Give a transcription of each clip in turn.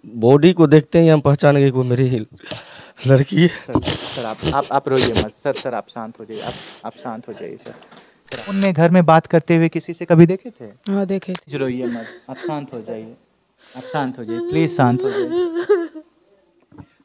Body को देखते ही हम पहचान गए कि वो मेरी ही लड़की है। सर आप रोइए मत सर आप शांत हो जाइए, आप शांत हो जाइए सर। उनने घर में बात करते हुए किसी से कभी देखे थे? हाँ देखे थे। रोइए मत, आप शांत हो जाइए, आप शांत हो जाइए, प्लीज शांत हो जाइए।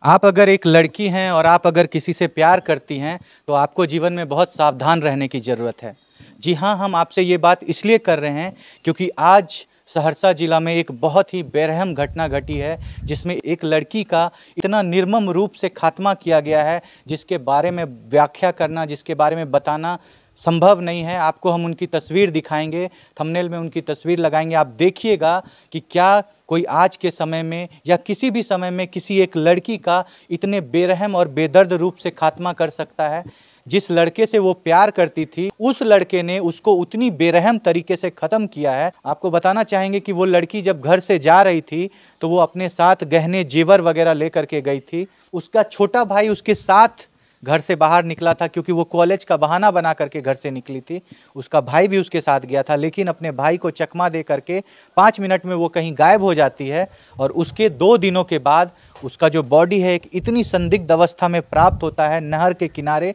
आप अगर एक लड़की हैं और आप अगर किसी से प्यार करती हैं तो आपको जीवन में बहुत सावधान रहने की ज़रूरत है। जी हाँ, हम आपसे ये बात इसलिए कर रहे हैं क्योंकि आज सहरसा जिला में एक बहुत ही बेरहम घटना घटी है जिसमें एक लड़की का इतना निर्मम रूप से खात्मा किया गया है जिसके बारे में व्याख्या करना, जिसके बारे में बताना संभव नहीं है। आपको हम उनकी तस्वीर दिखाएंगे, थंबनेल में उनकी तस्वीर लगाएंगे। आप देखिएगा कि क्या कोई आज के समय में या किसी भी समय में किसी एक लड़की का इतने बेरहम और बेदर्द रूप से खात्मा कर सकता है। जिस लड़के से वो प्यार करती थी उस लड़के ने उसको उतनी बेरहम तरीके से ख़त्म किया है। आपको बताना चाहेंगे कि वो लड़की जब घर से जा रही थी तो वो अपने साथ गहने जेवर वगैरह लेकर के गई थी। उसका छोटा भाई उसके साथ घर से बाहर निकला था क्योंकि वो कॉलेज का बहाना बना करके घर से निकली थी। उसका भाई भी उसके साथ गया था, लेकिन अपने भाई को चकमा दे करके 5 मिनट में वो कहीं गायब हो जाती है। और उसके 2 दिनों के बाद उसका जो बॉडी है एक इतनी संदिग्ध अवस्था में प्राप्त होता है नहर के किनारे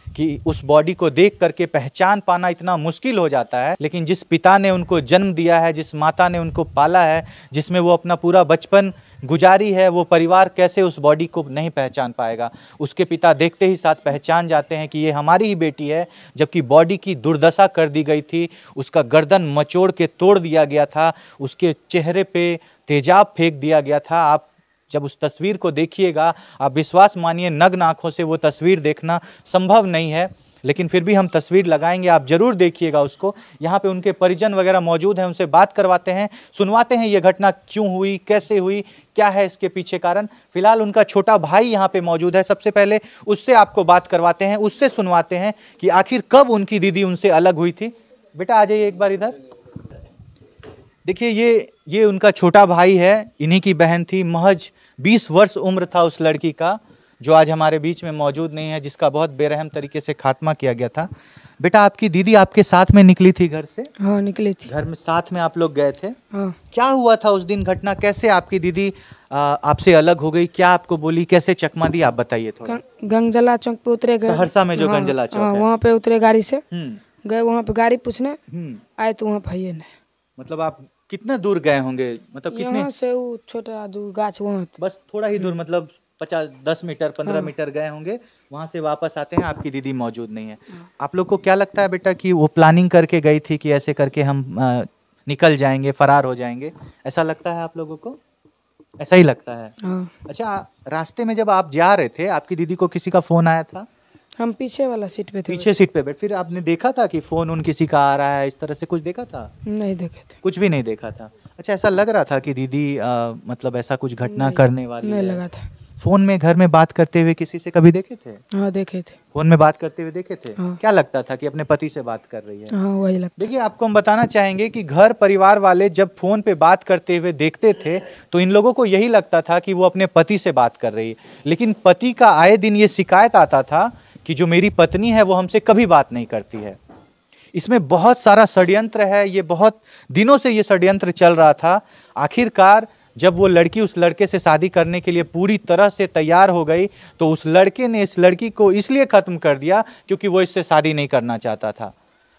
कि उस बॉडी को देख करके पहचान पाना इतना मुश्किल हो जाता है। लेकिन जिस पिता ने उनको जन्म दिया है, जिस माता ने उनको पाला है, जिसमें वो अपना पूरा बचपन गुजारी है, वो परिवार कैसे उस बॉडी को नहीं पहचान पाएगा। उसके पिता देखते ही साथ पहचान जाते हैं कि ये हमारी ही बेटी है, जबकि बॉडी की दुर्दशा कर दी गई थी। उसका गर्दन मचोड़ के तोड़ दिया गया था, उसके चेहरे पे तेजाब फेंक दिया गया था। आप जब उस तस्वीर को देखिएगा आप विश्वास मानिए नग्न आंखों से वो तस्वीर देखना संभव नहीं है, लेकिन फिर भी हम तस्वीर लगाएंगे, आप जरूर देखिएगा उसको। यहाँ पे उनके परिजन वगैरह मौजूद हैं, उनसे बात करवाते हैं, सुनवाते हैं ये घटना क्यों हुई, कैसे हुई, क्या है इसके पीछे कारण। फिलहाल उनका छोटा भाई यहाँ पे मौजूद है, सबसे पहले उससे आपको बात करवाते हैं, उससे सुनवाते हैं कि आखिर कब उनकी दीदी उनसे अलग हुई थी। बेटा आ जाइए एक बार इधर। देखिए ये उनका छोटा भाई है, इन्हीं की बहन थी। महज 20 वर्ष उम्र था उस लड़की का जो आज हमारे बीच में मौजूद नहीं है, जिसका बहुत बेरहम तरीके से खात्मा किया गया था। बेटा आपकी दीदी आपके साथ में निकली थी घर से? हाँ निकली थी। घर में साथ में आप लोग गए थे? हाँ। क्या हुआ था उस दिन घटना, कैसे आपकी दीदी आपसे अलग हो गई, क्या आपको बोली, कैसे चकमा दी, आप बताइए थोड़ा। गंगजला चौक पे उतरे गए, सहरसा में जो हाँ, गंगजला चौक हाँ, है वहाँ पे उतरे गाड़ी से, गए वहाँ पे गाड़ी पूछने, आए तो वहाँ भैया ने। मतलब आप कितना दूर गए होंगे, मतलब कितने? यहाँ से वो छोटा दूर गाछ वहाँ बस थोड़ा ही दूर, मतलब 10 मीटर 15 मीटर गए होंगे, वहां से वापस आते हैं, आपकी दीदी मौजूद नहीं है। आप लोग को क्या लगता है बेटा कि वो प्लानिंग करके गई थी कि ऐसे करके हम निकल जाएंगे, फरार हो जाएंगे, ऐसा लगता है आप लोगों को? ऐसा ही लगता है? हाँ। अच्छा, रास्ते में जब आप जा रहे थे आपकी दीदी को किसी का फोन आया था? हम पीछे वाला सीट पे थे। पीछे सीट पे बैठ, फिर आपने देखा था कि फोन उन किसी का आ रहा है, इस तरह से कुछ देखा था? नहीं देखे थे, कुछ भी नहीं देखा था। अच्छा, ऐसा लग रहा था कि दीदी मतलब ऐसा कुछ घटना करने वाली नहीं है? लगा था। फोन में घर में बात करते हुए किसी से कभी देखे थे? हाँ देखे थे। फोन में बात करते हुए देखे थे? हाँ। क्या लगता था कि अपने पति से बात कर रही है? हाँ वही लगता। देखिए आपको हम बताना चाहेंगे कि घर परिवार वाले जब फोन पे बात करते हुए देखते थे तो इन लोगों को यही लगता था कि वो अपने पति से बात कर रही है, लेकिन पति का आए दिन ये शिकायत आता था कि जो मेरी पत्नी है वो हमसे कभी बात नहीं करती है। इसमें बहुत सारा षड्यंत्र है, ये बहुत दिनों से ये षड्यंत्र चल रहा था। आखिरकार जब वो लड़की उस लड़के से शादी करने के लिए पूरी तरह से तैयार हो गई तो उस लड़के ने इस लड़की को इसलिए खत्म कर दिया क्योंकि वो इससे शादी नहीं करना चाहता था।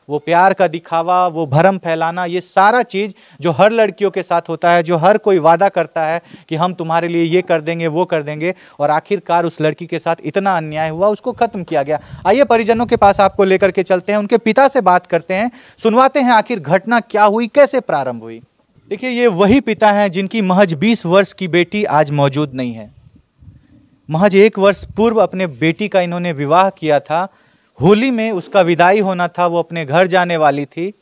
वो प्यार का दिखावा, वो भरम फैलाना, ये सारा चीज जो हर लड़कियों के साथ होता है, जो हर कोई वादा करता है कि हम तुम्हारे लिए ये कर देंगे वो कर देंगे, और आखिरकार उस लड़की के साथ इतना अन्याय हुआ, उसको खत्म किया गया। आइए परिजनों के पास आपको लेकर के चलते हैं, उनके पिता से बात करते हैं, सुनवाते हैं आखिर घटना क्या हुई, कैसे प्रारंभ हुई। देखिए ये वही पिता हैं जिनकी महज 20 वर्ष की बेटी आज मौजूद नहीं है। महज 1 वर्ष पूर्व अपने बेटी का इन्होंने विवाह किया था। होली में उसका विदाई होना था, वो अपने घर जाने वाली थी,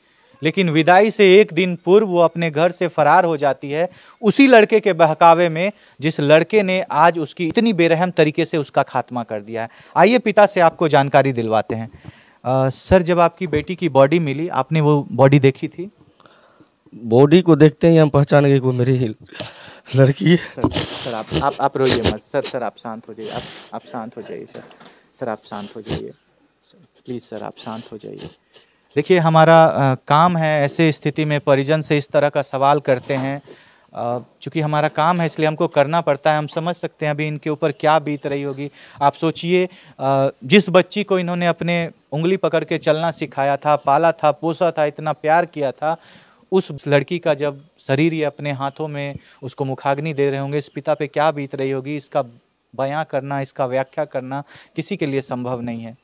लेकिन विदाई से 1 दिन पूर्व वो अपने घर से फरार हो जाती है, उसी लड़के के बहकावे में जिस लड़के ने आज उसकी इतनी बेरहम तरीके से उसका खात्मा कर दिया है। आइए पिता से आपको जानकारी दिलवाते हैं। सर, जब आपकी बेटी की बॉडी मिली, आपने वो बॉडी देखी थी? बॉडी को देखते ही हम पहचान गए कि वो मेरी ही लड़की है। सर आप रोइए मत सर आप शांत हो जाइए, आप शांत हो जाइए सर आप शांत हो जाइए, प्लीज़ सर आप शांत हो जाइए। देखिए हमारा काम है ऐसे स्थिति में परिजन से इस तरह का सवाल करते हैं, चूंकि हमारा काम है इसलिए हमको करना पड़ता है। हम समझ सकते हैं अभी इनके ऊपर क्या बीत रही होगी। आप सोचिए, जिस बच्ची को इन्होंने अपने उंगली पकड़ के चलना सिखाया था, पाला था, पोसा था, इतना प्यार किया था, उस लड़की का जब शरीर ये अपने हाथों में उसको मुखाग्नि दे रहे होंगे, इस पिता पे क्या बीत रही होगी, इसका बयां करना, इसका व्याख्या करना किसी के लिए संभव नहीं है।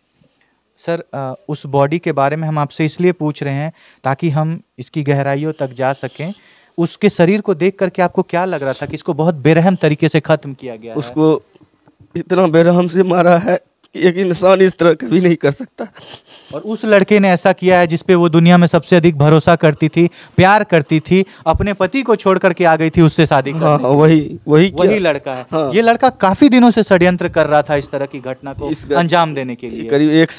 सर, उस बॉडी के बारे में हम आपसे इसलिए पूछ रहे हैं ताकि हम इसकी गहराइयों तक जा सकें। उसके शरीर को देख करके आपको क्या लग रहा था कि इसको बहुत बेरहम तरीके से खत्म किया गया है? उसको इतना बेरहम से मारा है कि एक इंसान इस तरह कभी नहीं कर सकता। और उस लड़के ने ऐसा किया है जिसपे वो दुनिया में सबसे अधिक भरोसा करती थी, प्यार करती थी, अपने पति को छोड़ करके आ गई थी उससे शादी करने। हाँ, वही लड़का है। हाँ। ये लड़का काफी दिनों से षड्यंत्र कर रहा था इस तरह की घटना को अंजाम देने के लिए। करीब 1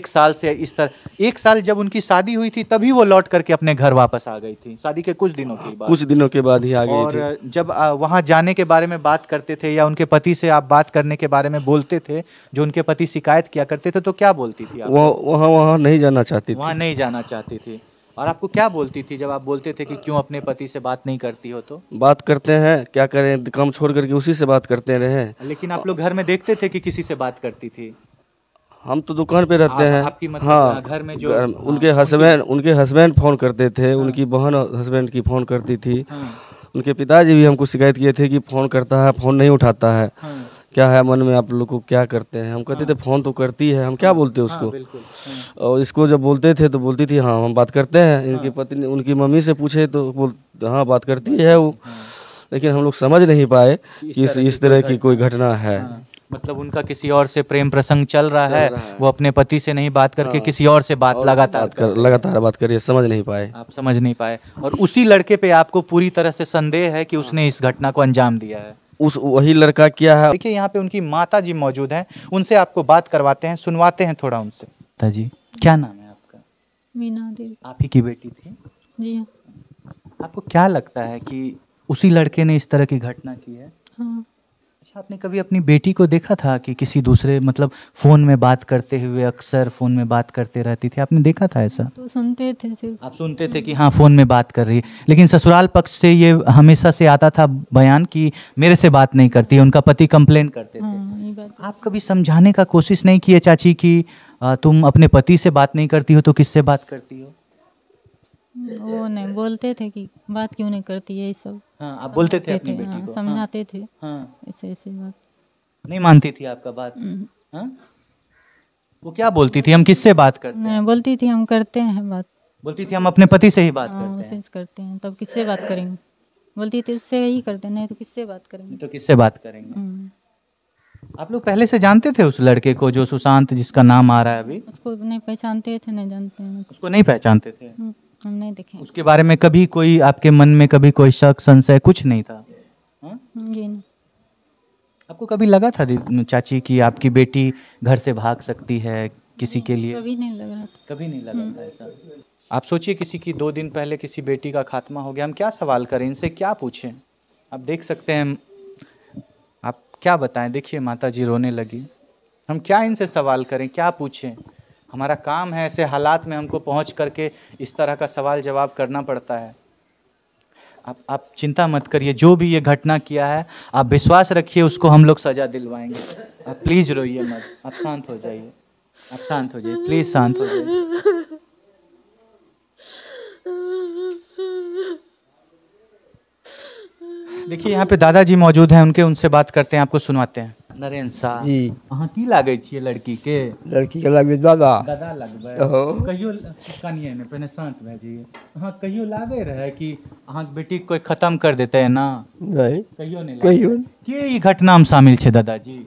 साल से इस तरह 1 साल जब उनकी शादी हुई थी तभी वो लौट करके अपने घर वापस आ गई थी, शादी के कुछ दिनों के बाद ही आ गई थी। और जब वहां जाने के बारे में बात करते थे या उनके पति से आप बात करने के बारे में बोलते थे, जो उनके पति शिकायत किया करते थे, तो क्या बोलती थी आप? वहाँ नहीं जाना चाहती थी। वहाँ नहीं जाना चाहती थी। और आपको क्या बोलती थी जब आप बोलते थे कि क्यों अपने पति से बात नहीं करती हो? तो बात करते हैं, क्या करें, काम छोड़ करके उसी से बात करते रहे। लेकिन आप लोग घर में देखते थे कि किसी से बात करती थी? हम तो दुकान पे रहते हैं। आपकी मतलब हाँ, घर में जो उनके हस्बैंड फोन करते थे, उनकी बहन हस्बैंड की फोन करती थी। उनके पिताजी भी हमको शिकायत किए थे कि फोन करता है, फोन नहीं उठाता है, क्या है मन में, आप लोग को क्या करते हैं? हम कहते थे फोन तो करती है, हम क्या बोलते उसको। और इसको जब बोलते थे तो बोलती थी हाँ हम बात करते हैं। इनकी पत्नी, उनकी मम्मी से पूछे तो हाँ बात करती है वो। लेकिन हम लोग समझ नहीं पाए कि इस तरह की कोई घटना है। मतलब उनका किसी और से प्रेम प्रसंग चल रहा है, वो अपने पति से नहीं बात करके किसी और से बात लगातार बात करिए, समझ नहीं पाए। आप समझ नहीं पाए। और उसी लड़के पे आपको पूरी तरह से संदेह है कि उसने इस घटना को अंजाम दिया है। वही लड़का क्या है? देखिए, यहाँ पे उनकी माता जी मौजूद हैं, उनसे आपको बात करवाते हैं, सुनवाते हैं थोड़ा उनसे। माता जी, क्या नाम है आपका? मीना देवी। आप ही की बेटी थी? जी हाँ। आपको क्या लगता है कि उसी लड़के ने इस तरह की घटना की है? हाँ। अच्छा, आपने कभी अपनी बेटी को देखा था कि किसी दूसरे, मतलब फोन में बात करते हुए, अक्सर फोन में बात करते रहती थी? आपने देखा था ऐसा? तो सुनते थे सिर्फ। आप सुनते थे कि हाँ फोन में बात कर रही है, लेकिन ससुराल पक्ष से ये हमेशा से आता था बयान कि मेरे से बात नहीं करती है, उनका पति कंप्लेन करते थे। हाँ, ये बात। आप कभी समझाने का कोशिश नहीं किए चाची कि तुम अपने पति से बात नहीं करती हो तो किससे बात करती हो? वो नहीं बोलते थे कि बात क्यों नहीं करती है, ये सब। हाँ, आप बोलते थे अपनी बेटी हाँ, को? समझाते थे। हाँ, ऐसे ऐसे बात। नहीं मानती थी आपका बात? हाँ? वो क्या बोलती थी, हम किससे बात करते हैं? नहीं बोलती थी हम करते हैं बात। बोलती थी हम अपने पति से ही बात करते हैं। उसे करते हैं, तब किससे बात करेंगे? बोलती थी उससे ही करते हैं, नहीं तो किससे बात करेंगे? तो किससे बात करेंगे? आप लोग पहले से जानते थे उस लड़के को, जो सुशांत जिसका नाम आ रहा है अभी? उसको नहीं पहचानते थे, नहीं जानते हैं। उसको नहीं पहचानते थे? हम नहीं देखे। उसके बारे में कभी कोई आपके मन में कभी कोई शक संशय कुछ नहीं था? जी नहीं। आपको कभी लगा था चाची कि आपकी बेटी घर से भाग सकती है किसी के लिए? कभी नहीं लग रहा था। कभी नहीं लगा था ऐसा? आप सोचिए, किसी की 2 दिन पहले किसी बेटी का खात्मा हो गया, हम क्या सवाल करें, इनसे क्या पूछें? आप देख सकते हैं, आप क्या बताएं। देखिए माता जी रोने लगी। हम क्या इनसे सवाल करें, क्या पूछें? हमारा काम है, ऐसे हालात में हमको पहुंच करके इस तरह का सवाल जवाब करना पड़ता है। आप चिंता मत करिए, जो भी ये घटना किया है आप विश्वास रखिए, उसको हम लोग सजा दिलवाएंगे। आप प्लीज रोइए मत, आप शांत हो जाइए, आप शांत हो जाइए, प्लीज शांत हो जाइए। देखिए यहाँ पे दादाजी मौजूद हैं, उनसे बात करते हैं, आपको सुनवाते हैं। नरेंद्र साहब जी अहाँ की लागे छियै लड़की के? लड़की के लगबे दादा लगबै? ओहो। कहियो कनिए ने पहले शांत भए जाइए। अहाँ कहियो लागे रहे कि अहाँ बेटी के कोई खत्म कर देते है ना? नहीं कहियो नहीं कहियो के ई घटना में शामिल छै दादाजी?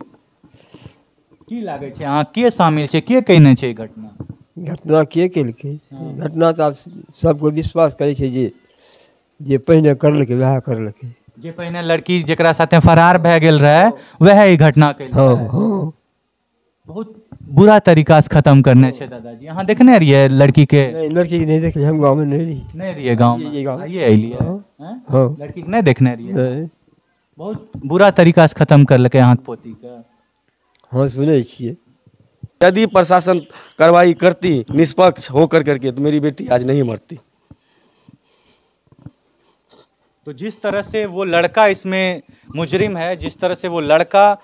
की लागे छै अहाँ के शामिल छै, के कहने छै ई घटना? घटना के केलकै? घटना तो आब सबको विश्वास करे छै जे पहिने करलकै वएह करलकै। जे पहिने लड़की जेकरा साथे फरार भए गेल रहे वह ई घटना कैल। हाँ हाँ बहुत बुरा तरीका से खत्म करने छै दादाजी। अहाँ देखने रहिए लड़की के? नहीं लड़की के नहीं देखले, हम गांव में नहीं रही। नहीं रहिए गांव में? आइए अलिए हाँ लड़की के नहीं देखने रहिए? नहीं। बहुत बुरा तरीका से खत्म करलकै अहाँ के पोती के। हाँ सुने छिए। यदि प्रशासन कार्रवाई करती निष्पक्ष होकर करके तो मेरी बेटी आज नहीं मरती। तो जिस तरह से वो लड़का इसमें मुजरिम है, जिस तरह से वो लड़का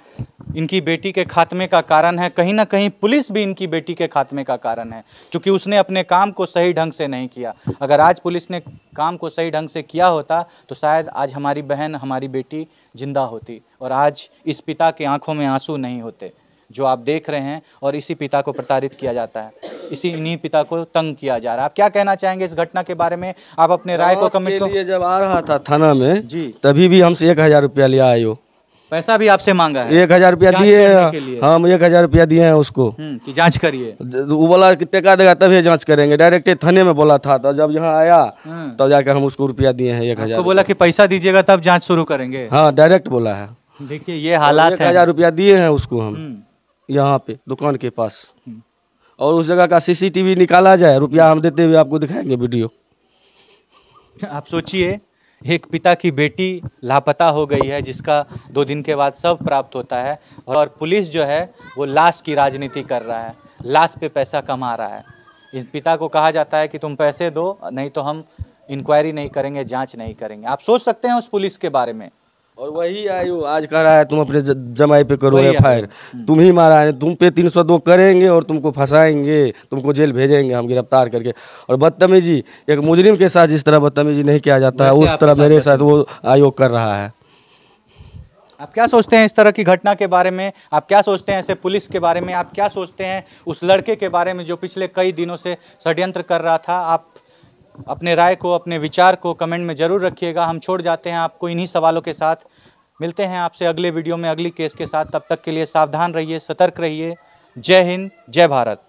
इनकी बेटी के खात्मे का कारण है, कहीं ना कहीं पुलिस भी इनकी बेटी के खात्मे का कारण है, क्योंकि उसने अपने काम को सही ढंग से नहीं किया। अगर आज पुलिस ने काम को सही ढंग से किया होता तो शायद आज हमारी बहन, हमारी बेटी जिंदा होती और आज इस पिता के आंखों में आंसू नहीं होते जो आप देख रहे हैं। और इसी पिता को प्रताड़ित किया जाता है, इन्हीं पिता को तंग किया जा रहा है। आप क्या कहना चाहेंगे इस घटना के बारे में? आप अपने राय को कमेंट के लिए जब आ रहा था थाना में जी, तभी भी हमसे 1000 रुपया लिया आयो। पैसा भी आपसे मांगा है? 1000 रुपया दिए हैं हम, 1000 रुपया दिए हैं उसको कि जांच करिए। वो बोला कि टेका देगा तभी जांच करेंगे, डायरेक्ट थाने में बोला था। तो जब यहाँ आया तब जाकर हम उसको रुपया दिए हैं 1000। तो बोला कि पैसा दीजिएगा तब जांच शुरू करेंगे? हाँ, डायरेक्ट बोला है। देखिए ये हालात है। 1000 रुपया दिए हैं उसको हम यहाँ पे दुकान के पास, और उस जगह का CCTV निकाला जाए, रुपया हम देते हुए आपको दिखाएंगे वीडियो। आप सोचिए, एक पिता की बेटी लापता हो गई है, जिसका 2 दिन के बाद शव प्राप्त होता है, और पुलिस जो है वो लाश की राजनीति कर रहा है, लाश पे पैसा कमा रहा है। इस पिता को कहा जाता है कि तुम पैसे दो, नहीं तो हम इंक्वायरी नहीं करेंगे, जांच नहीं करेंगे। आप सोच सकते हैं उस पुलिस के बारे में। और वही आयु आज कह रहा है तुम अपने जमाई पे करो FIR, तुम ही मारा है, तुम पे 302 करेंगे और तुमको फंसाएंगे, तुमको जेल भेजेंगे हम गिरफ्तार करके। और बदतमीजी एक मुजरिम के साथ जिस तरह बदतमीजी नहीं किया जाता है, उस तरह मेरे साथ वो आयोग कर रहा है। आप क्या सोचते हैं इस तरह की घटना के बारे में? आप क्या सोचते हैं ऐसे पुलिस के बारे में? आप क्या सोचते हैं उस लड़के के बारे में जो पिछले कई दिनों से षड्यंत्र कर रहा था? आप अपने राय को, अपने विचार को कमेंट में जरूर रखिएगा। हम छोड़ जाते हैं आपको इन्हीं सवालों के साथ। मिलते हैं आपसे अगले वीडियो में अगली केस के साथ। तब तक के लिए सावधान रहिए, सतर्क रहिए। जय हिंद, जय भारत।